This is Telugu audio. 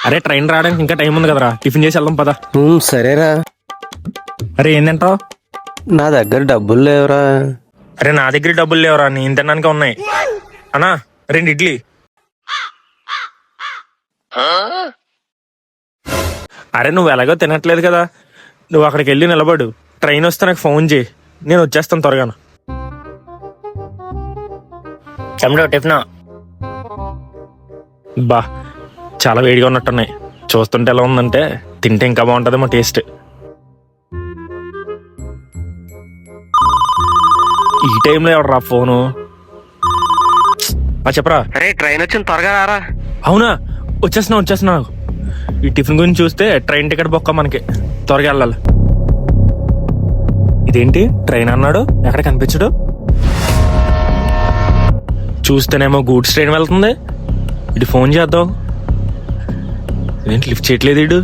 అరే ట్రైన్ రావడానికి ఇంకా టైం ఉంది కదరా, టిఫిన్ చేసి వెళ్దాం పదా. సరేరా. అరే ఏం తింటావు? నా దగ్గర డబ్బులు లేవురా. అరే నా దగ్గర డబ్బులు లేవరా, నేను తినడానికి ఉన్నాయి. అన్నా 2 ఇడ్లీ. అరే నువ్వు ఎలాగో తినట్లేదు కదా, నువ్వు అక్కడికి వెళ్ళి నిలబడు, ట్రైన్ వస్తే నాకు ఫోన్ చేయి, నేను వచ్చేస్తాను త్వరగా. తమ్ముడు టిఫిన్. బా చాలా వేడిగా ఉన్నట్టున్నాయి, చూస్తుంటే ఎలా ఉందంటే తింటే ఇంకా బాగుంటుందేమో టేస్ట్. ఈ టైంలో ఎవడరా ఫోను? చెప్పరా. అరే ట్రైన్ వచ్చింది, త్వరగా రారా. అవునా, వచ్చేస్తున్నా. ఈ టిఫిన్ గురించి చూస్తే ట్రైన్ టికెట్ బొక్క మనకి, త్వరగా వెళ్ళాలి. ఇదేంటి ట్రైన్ అన్నాడు, ఎక్కడ కనిపించడు? చూస్తేనేమో గూడ్స్ ట్రైన్ వెళ్తుంది. ఇటు ఫోన్ చేద్దాం, ఏంటి లిఫ్ట్ చేయట్లేదు ఇడు.